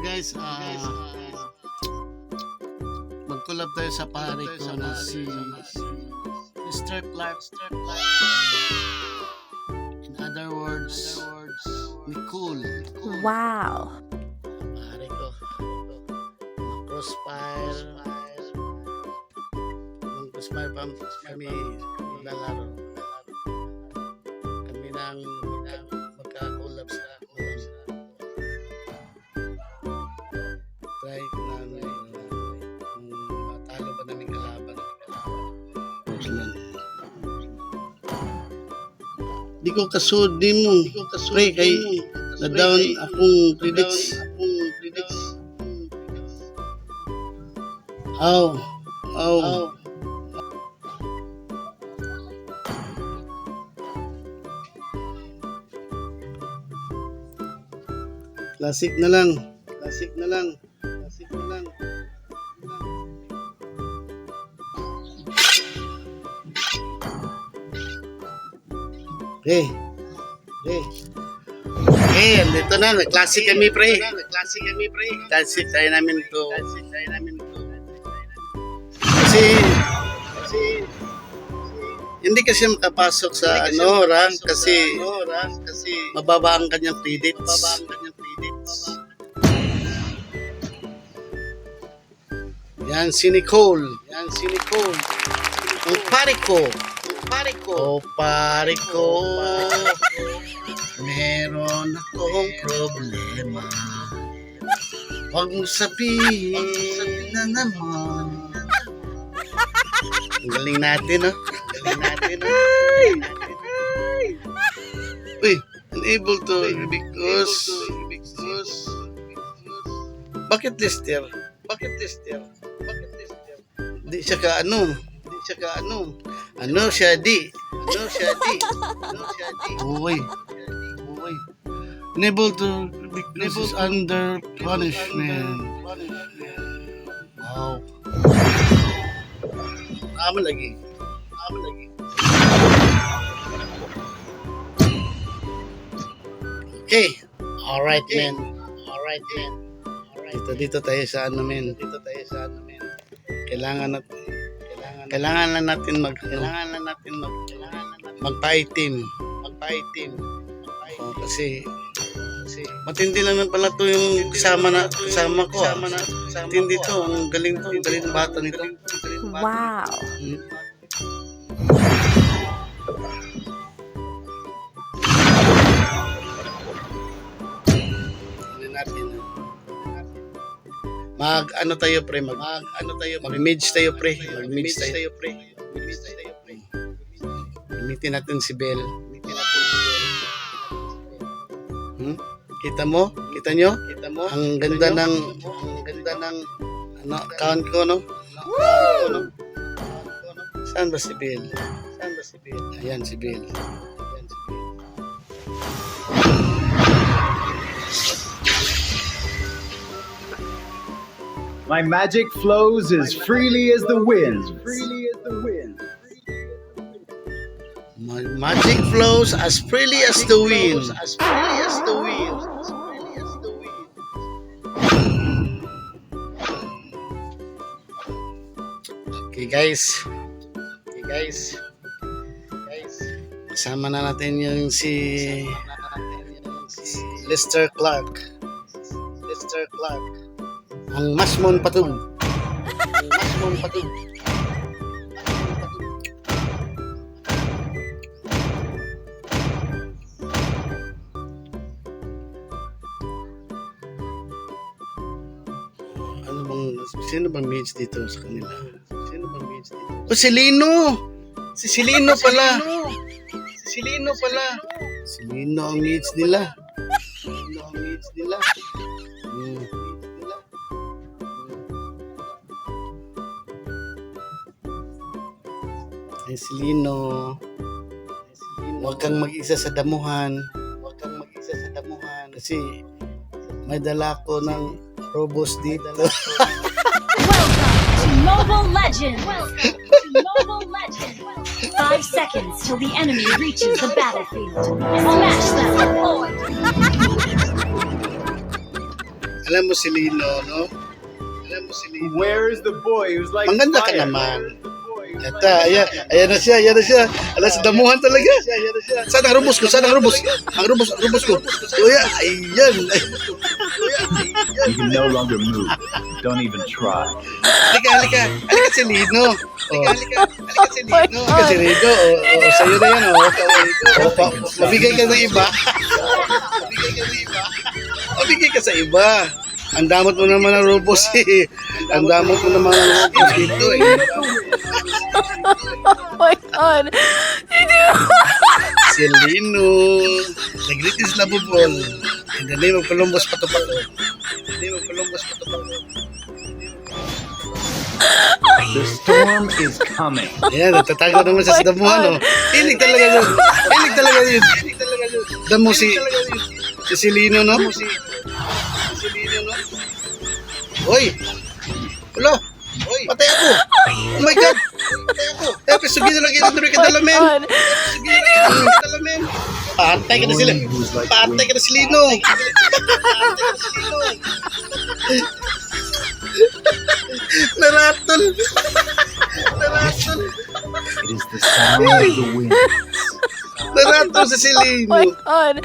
Guys, mag-collab tayo sa pare ko na si Mr. Clark. In other words, Nicole. Wow. Pare ko. Crossfire. Nung crossfire pa kami lalaro. Kami nang magka-collab sa try na kung matalo ba namin kalaban. Di ko kasudi mo. Pre, kay na-down akong credits. Aw. Classic na lang. Dito na, classic kami pre. Classic tayo namin to. Kasi hindi kasi makapasok sa rank kasi mababa ang kanyang credits. Yan si Nicole. Ang pare ko. Oh, pare ko. Meron akong problema. Huwag mo sabihin na naman. Ang galing natin, no? Uy, unable to because bucket lister. Di siya ka ano. Ano siya di. Uy. Unable to because is under punishment. Wow. Ama lagi. Okay. Alright, man. Dito tayo sa ano, men. Kailangan na natin magpa-item. Oh, kasi matindi lang pala to yung kasama ko. Matindi to, ang galing ng bata nito. Wow. Mag-ano tayo pre, mag-mage tayo pre. Gamitin natin si Bell. Kita nyo? Ang ganda ng account ko, no? Saan ba si Bell? Ayan si Bell. My magic flows as freely as the wind. My magic flows as freely as the wind. Okay guys. Kasama na natin yung si Lester Clark. Ang Masmon Patug. Sino bang mage dito sa kanila? Oh, si Lino! Si Lino pala! Si Lino ang mage nila. Ay, si Lino. Huwag kang mag-isa sa damuhan. Kasi may dala ko ng robos dito. Mobile Legends! 5 seconds till the enemy reaches the battlefield. Smash them! Alam mo si Lino, no? Alam mo si Lino. Where is the boy who's like Maganda ka fire? naman. Ito, ayan na siya, ayan na siya. Alam, sa damuhan talaga. Saan ang rubos ko? Saan ang rubos? Ang rubos ko. Kuya, ayan. You can no longer move. Don't even try. Halika si Lino. Halika si Lino. my Halika si God. Lino. Sa'yo na yan, mabigay ka ng iba. Mabigay ka sa iba. Ang damot mo naman ng robos eh. Ang damot mo naman ng robos dito eh. Oh my God. Si Lino. Nagritis na bubol. In the name of Columbus Patupato. In the name of Columbus Patupato. The storm is coming. Ayan, nagtatago naman sa damuhan, no? Hilig talaga yun. Damo si Lino, no? Si Lino, no? Hoy! Wala! Patay ako! Oh my God! Patay ako! Pisugi na lang kita tuloy ka dalamin! God. Patay ka na sila! Patay ka na si Lino! Naratol! It is the sound of the wind. Naratol sa si Oh Lino! my God.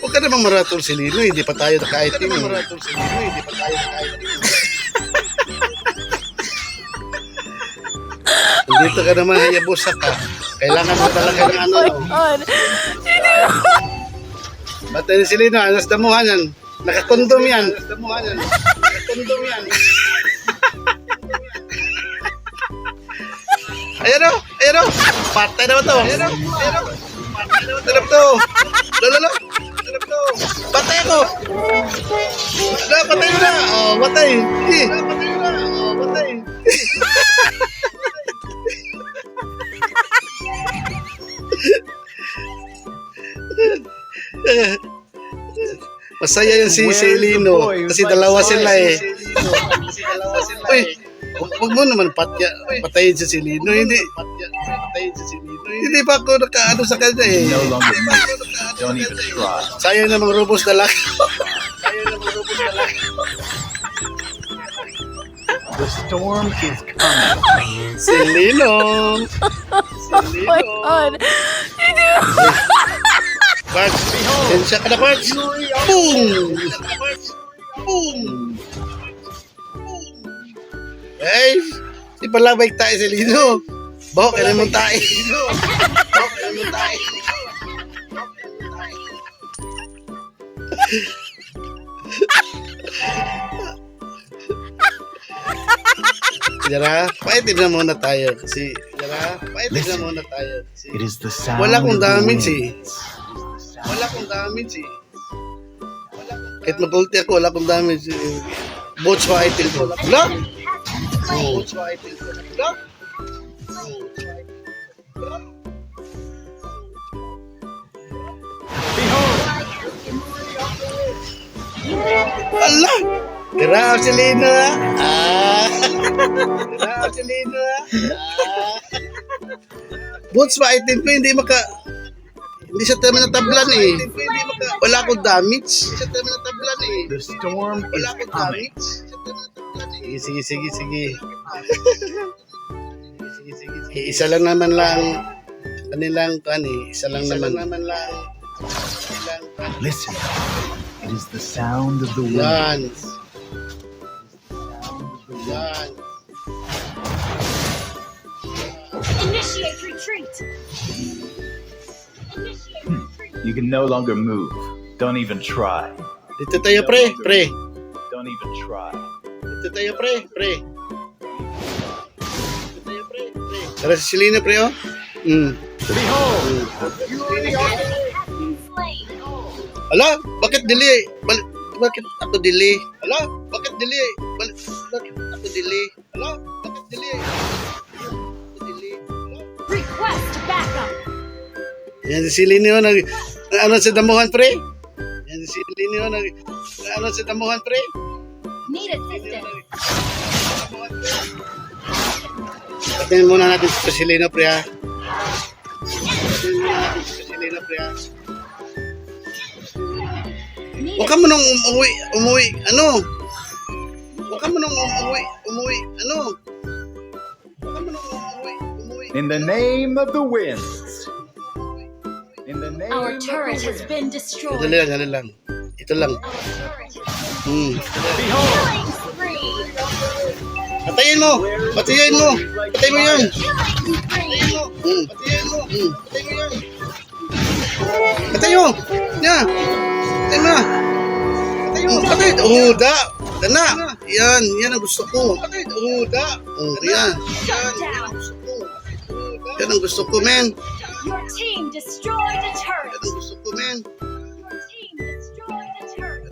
Huwag ka namang maratol si Lino, hindi pa tayo naka-item. Huwag ka namang maratol si Lino, hindi pa tayo naka-item. Dito ka naman hayabusa ka. Kailangan mo talaga ng ano. Oh my God. Batay ni si Lino, anas damuhan yan. Nakakondom yan. Nakakondom yan. Ayan o, ayan o. Patay naman to. Ayan o, ayan o. Patay naman to. Lolo. Patay ako! Patay mo na! Oh, patay! Patay mo na! Oh, patay! Masaya yung si Lino kasi dalawa sila eh. Uy, huwag mo naman patayin si Lino. Hindi. Hindi pa ako nakaano sa kanya eh. No longer move. Don't even try. Sayang namang robos na lang. The storm is coming. Si Lino. Oh my God. Parts. Sensya ka na, Parts. Boom! Boom! Ay, di pala baik tayo si Lino. Bawa ka naman tayo. Jara, paitin na muna tayo. Kasi, It is the sound wala akong of the damage wind. Kahit mag-ulti ako, wala akong damage. Bots pa item ko. Wala? Wala! Grabe si Lino Grabe si Lino Bots pa item ko, hindi siya tayo natablan eh. Wala akong damage. The storm is coming. Sige. Isa lang naman kanilang isa lang naman. Listen. It is the sound of the wind. Yan. Initiate retreat. You can no longer move. Don't even try. Dito tayo, pre. Don't even try. Dito tayo, pre. Tara si Selena, pre, oh. Behold! Slain. Ala, bakit delay? Bakit ako delay? Request backup. Yan si Selena, oh, ano sa damuhan, pre? Need assistance. Patayin muna natin si Selena, pre, ha? needed. Huwag ka mo nung umuwi, ano? Huwag ka mo nung umuwi, ano? Huwag ka mo nung umuwi. In the name of the winds. In the name Our of the turret has winds. been destroyed. Dali lang. Ito lang. Our turret has Hmm. Behold, killing spree. Patayin mo! Patayin mo! Patay mo yan! Killing spree. Hmm. Patayin mo! Hmm. Patay mo yan! Patay mo! Yan! Patay mo na! Patay mo! Patay! Oh, da! Dana! Yan! Yan ang gusto ko! Patay! Oh, da! Oh, yan! Shut down. Yan ang gusto ko, men! Your team destroyed the turret. Yan ang gusto ko, men! Your team destroyed the turret.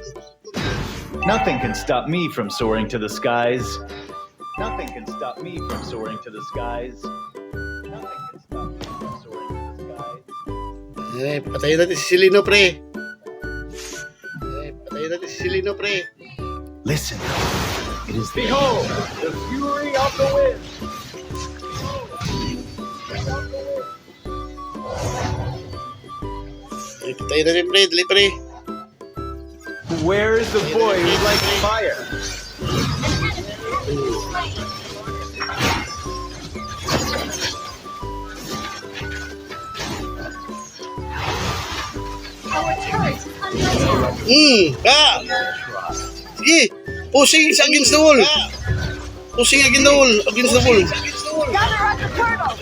nothing can stop me from soaring to the skies. Nothing can stop me from soaring to the skies. Nothing can stop me from soaring to the skies. Eh, patayin natin si Silino, pre! Patayin natin si Silino, pre! Listen, it is behold the fury of the wind. Eh, patayin natin, pre! Dali, pre! Where is the boy who likes fire? Our turret is under attack. Ah! Sige! Pushing against the wall! Pushing against the wall! Against the wall! Gather at the portal.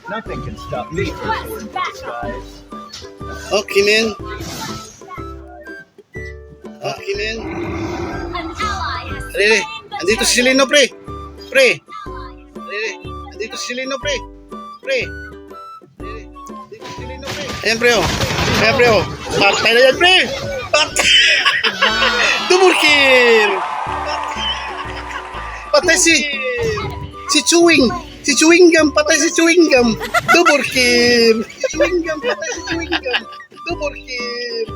Nothing can stop me from soaring to the skies. Okay, man. Okay, man. An ally has Dali, slain the andito si turret. Silino, pre! Pre! Ally has Dali, slain the andito si Silino, pre! Pre! Dali, andito si Silino, pre! Ayan, pre, oh! Ayan, pre, oh! Patay na yan, pre! Patay! Double kill! Patay si Chewing! Si Chewing Gum! Patay si Chewing Gum! Double kill! Si Chewing Gum! Patay si Chewing Gum! Double kill!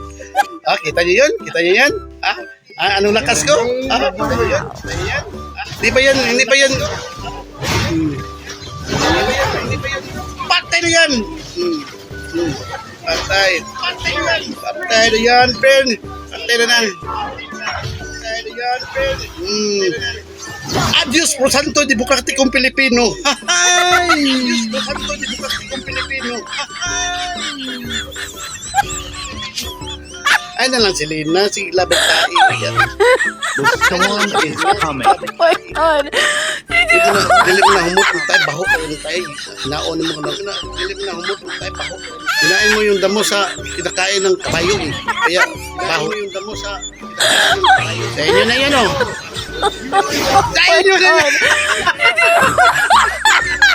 Ah, kita niyo yan? Kita niyo yan? Ah? Ah, anong lakas ko? Ah, kita niyo yan? Kita niyo yan? Ah, hindi ba yan? Hindi ba yan? Hindi ba yan? Patay na yan! Patay! Patay na yan! Patay na yan, friend! Patay na yan! Patay na yan, friend! Adios pro santo di Bukatikong Pilipino! Hahay! Adios pro santo di Bukatikong Pilipino! Hahay! Ay na lang si Lina, si labit tayo. The storm is coming. Oh my God. Dili mo na humot mo tayo, baho ka yung tayo. Naon mo ka na. Dili mo na humot mo tayo, baho ka. Kinain mo yung damo sa kinakain ng kabayo. Kaya baho yung damo sa kinakain ng kabayo. Sa inyo na yan, oh. Sa inyo na yan.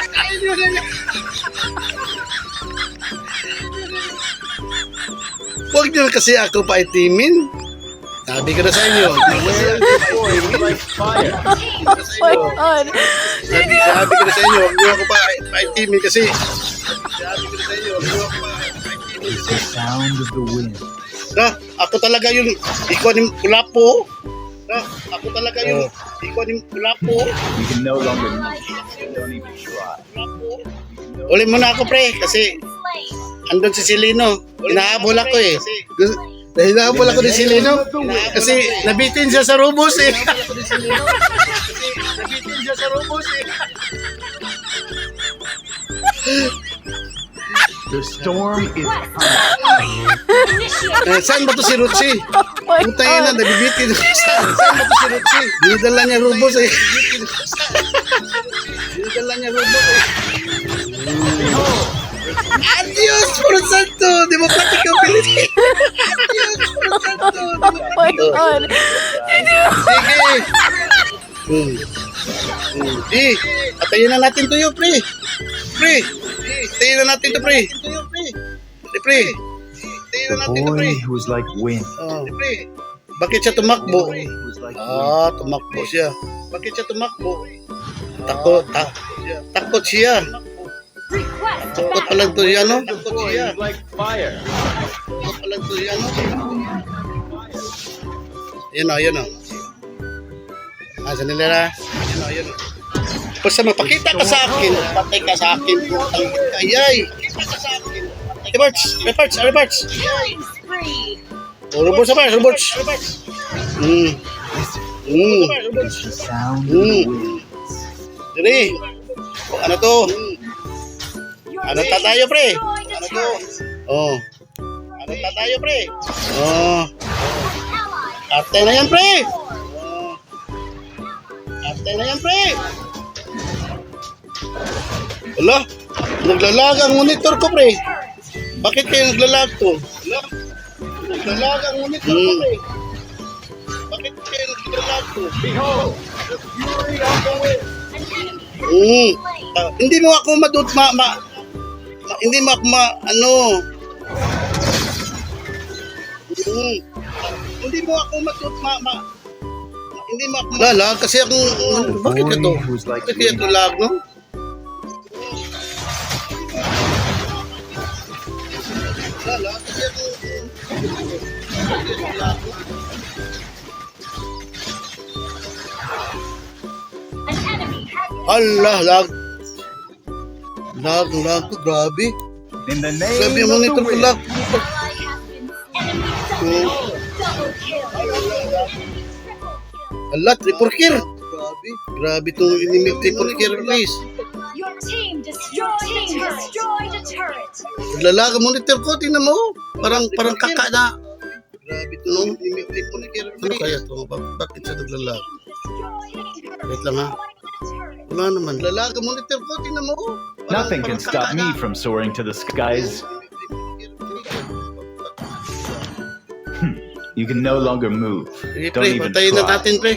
Sa inyo na yan. Huwag niyo kasi ako paitimin. Sabi ko na sa inyo. Where is the boy who likes fire? Oh my God. Sabi ko na sa inyo, huwag niyo ako paitimin kasi. Sabi ko na sa inyo, huwag niyo ako paitimin kasi. The sound of the wind. Ako talaga yung ikaw ni Kulapo. Ako talaga yung ikaw ni Kulapo. You can no longer move. Don't even try. Uli mo na ako, pre, kasi slain. andun si Silino. Hinahabol ako eh. Hinahabol ako ni Silino. Kasi nabitin siya sa robos eh. Nabitin siya sa robos eh. The storm is Request coming. Initiate. Saan ba to si Rutsi? Oh my Putay na, God. nabibitin. Saan ba to si Rutsi? Dinidala niya robos eh. Dinidala niya robos eh. Adios, Puro Santo! Demokratikong Pilipinas! Adios, Puro Santo! Oh my God. Sige! Di, patayin na natin to yun, pre! Pre! Patayin na natin to, pre! Di, pre! Patayin na The natin to, pre! boy who is like wind. Oh. Di, pre! Bakit siya tumakbo? Who is like wind. Ah, tumakbo siya. Bakit siya tumakbo? Takot siya. Request Takot pala to siya, no? The Takot boy siya. who is like fire. Takot pala to siya, no? Yun o, yun o. Ah, sanila na. Yun o, yun o. Basta mapakita ka sa akin, patay ka sa akin. Ayay! Pakita ka sa akin, patay Reparts. Killing spree. Oh, robots. It's the sound of the wind. Diri. Ano to? Your Ano team tayo, pre? destroyed a turret. Oh. Ano tayo, pre? Oh. Ally Ate na yan, pre. scored. Ate na yan, pre. Wala. Naglalag ang monitor ko, pre. Bakit kayo naglalag to? Wala. Naglalag ang monitor ko, pre. Bakit kayo naglalag to? Behold, the fury of the wind. An enemy Mm. slain. Hindi mo ako hindi mo ako ano. Hindi mo ako hindi mo ako lalag kasi ako bakit boy ito? who's like Bakit kaya ito lag, no? Lalag kasi ako An enemy has Allah, lag. Lag, grabe. In the Grabe name yung of monitor the ko wind. lag. ally has been enemy double kill. Allah, triple kill. Grabe itong inimig triple kill, please. Your team destroyed a turret. Naglalaga monitor ko, tingnan mo. Parang kaka na. Grabe ito, no? Inimig triple kill. Ano kaya ito? Bakit siya naglalaga? Wait lang, ha? Wala naman. Naglalaga monitor ko, tingnan mo. Nothing can stop me from soaring to the skies. You can no longer move. Sige, Don't pre, even patayin na try. natin, pre.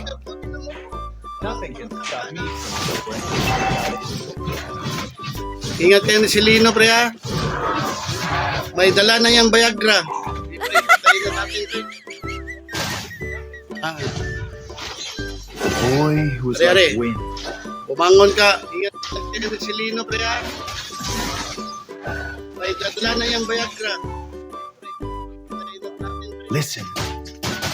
Nothing can stop me from soaring to the skies. Ingat kayo ni Silino, pre, ha? May dala na yung Viagra. Sige, pre, patayin na natin, pre. Ah, Boy who's Are, are. like wind. bumangon ka. Ingat kayo ni Silino, pre, ha? May dala na yung Viagra. Patayin na natin, pre. Listen,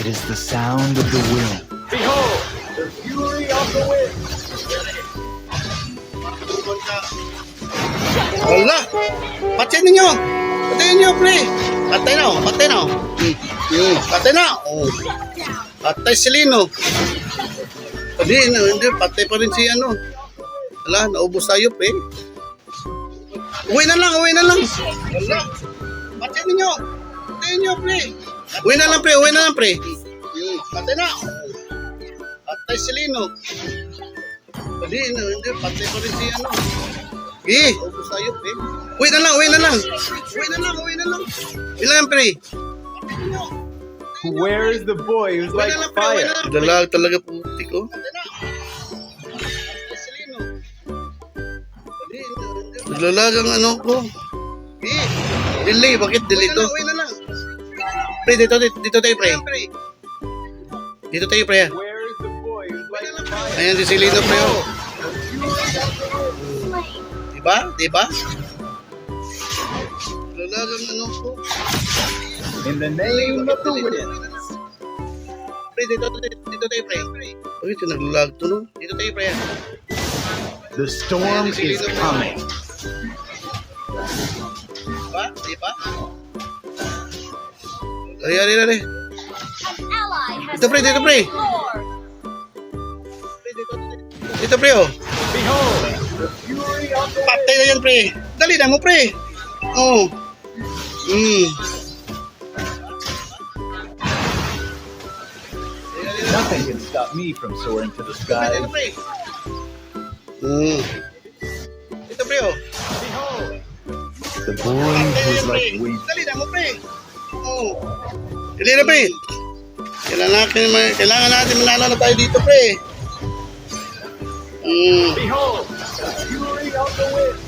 it is the sound of the wind. Behold, the fury of the wind. Bumangon ka. Wala! Patayin ninyo! Patayin ninyo, pre! Patay na, patay na. Patay na. Oh. Patay si Lino. Hindi, patay pa rin si ano. Wala, naubos tayo, pre. Uwi na lang. Wala. Patayin ninyo. Patayin ninyo, pre. Uwi na lang, pre. Patay na. Patay si Lino. Hindi, patay pa rin si ano. Ubus tayo, pre. Uwi na lang. Uwi na lang, pre. Where is the boy who's like fire? Dalag talaga puti ko. Naglalagang ano ko. Delay, bakit delay to? Pre, dito tayo, pre. Dito tayo, pre. Where is the boy who's like fire? Ayan si Silino, pre. Oh. Diba? Naglalagang ano ko. In the name of the wind. Pre, dito tayo, pre. Bakit yung naglalag to, no? Dito tayo, pre. The storm is coming. Diba? Ari. An ally has Dito, pre. slain Lord. Dito, pre, oh. Behold, the fury of the Patay na yan, pre. Dali na mo, pre. Oh. Nothing can stop me from soaring to the skies. Dito, pre. Dito, pre, oh. Behold, the boy who's like wind. Dali na mo, pre. Oh. Dali na, pre. Kailangan natin manalo na tayo dito, pre. Behold, the fury of the wind.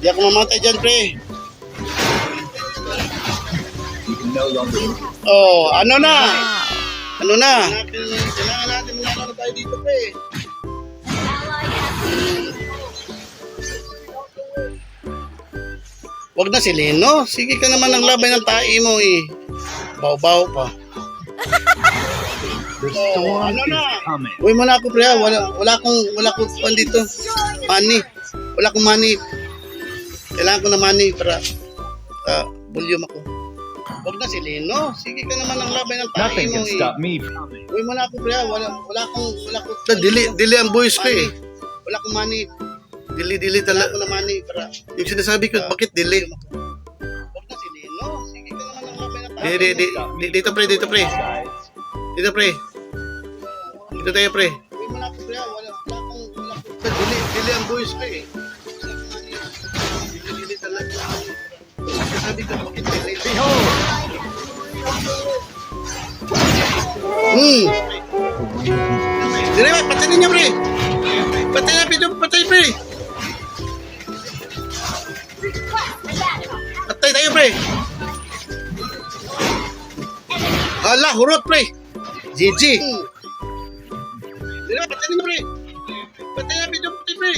Di ako mamatay dyan, pre. You can no longer move. Oh, ano na? Kailangan natin manalo na tayo dito, pre. Ally has Wag na si Lino. Sige ka naman ng labay ng tae mo, eh. Baw-baw pa. The storm ano is na? coming. Uy mo na ako, pre. Wala akong pan dito. Money. Wala akong money. Kailangan ko na money para volume ako. Huwag na si Lino. Sige ka naman ang labay ng tayo Nothing mo can stop me from Uy, wala ako pre. Wala akong dili ang voice ko eh. Wala akong money. Dili talaga na money para yung sinasabi ko bakit dili? Huwag na si Lino. Sige ka naman ang labay ng tayo. Dito pre. Dito pre. Dito tayo pre. Uy, wala ako pre. Wala akong dili ang voice ko eh. Dili talaga. Sabi ko bakit dili? Dire ba patay niya pre. Patay na video, patay pre. Patay tayo pre. Hala, hurot pre. GG. Dire ba patay niya pre. Patay na video, patay pre.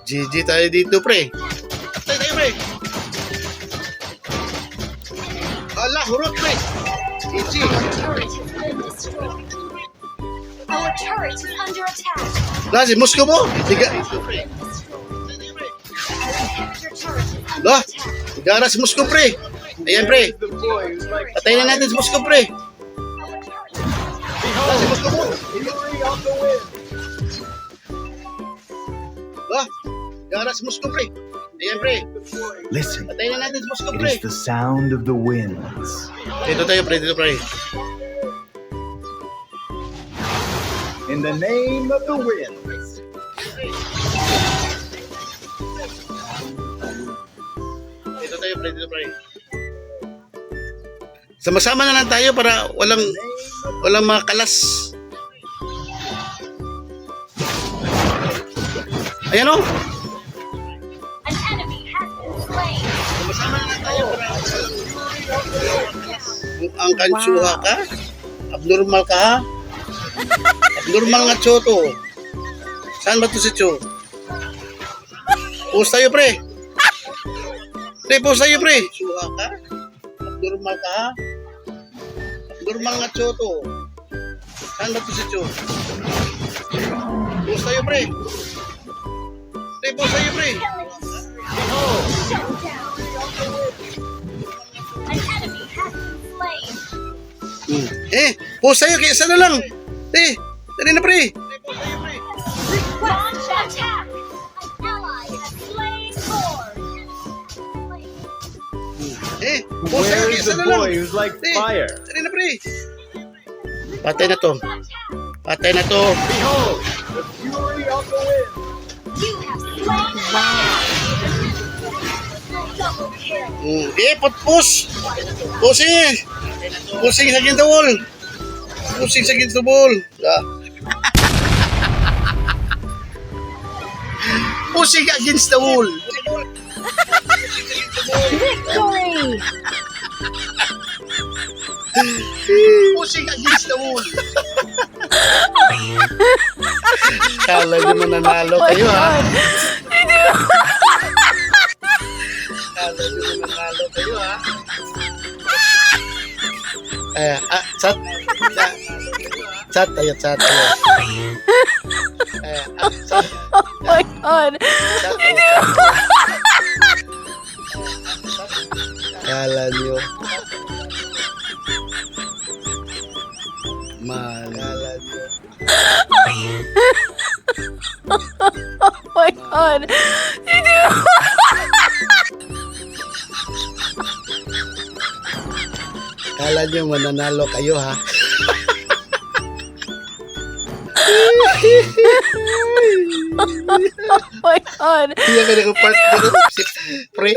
GG tayo dito pre. Patay tayo pre. Hala, hurot pre. GG. Our turret is under attack. Lah, si Moscow mo. Tiga. Our inhibitor turret is under Lah, attack. tigara si Moscow pre. Ayan pre. the boy who's like Patayin na natin si Moscow pre. Our turret is Lah, si Moscow mo. fury of the wind. Lah, tigara si Moscow pre. Ayan pre. Listen, Patayin na natin si Moscow it pre. is the sound of the winds. Dito tayo pre, dito pre. In the name of the winds. Dito tayo pre, dito pre. Sama-sama na lang tayo para walang makalas. Ayan o. An enemy has been slain. Sama-sama na lang tayo para ang kansuha ka? Abnormal ka ha? Abnormal nga Cho to. Saan ba to si Cho? Post tayo pre. Pre, post tayo pre. Suha ka? Abnormal ka ha? Abnormal nga Cho to. Saan ba to si Cho? Post tayo pre. Pre, post tayo pre. Shut down. An enemy has been slain. Post tayo kaya sana lang. Dali na pre. Launch attack. An ally has slain Lord. Post tayo Where kaya is the sana lang. boy who's like fire? Dali na pre. Patay na to. Patay na to. Behold, the fury of the wind. You have slain double kill. Push. Pushing. Pushing against the wall. Pushing against the wall. Pushing against the wall. Victory! Pushing against the wall. Kala nyo mananalo kayo ha? Kala nyo mananalo kayo ha? Chat. Chat tayo, chat tayo. Chat. Oh my god! Chat tayo. Kala nyo. Kala nyo. Oh my god! Kala nyo mananalo kayo ha? Oh my god! Iya ka na part. Pre.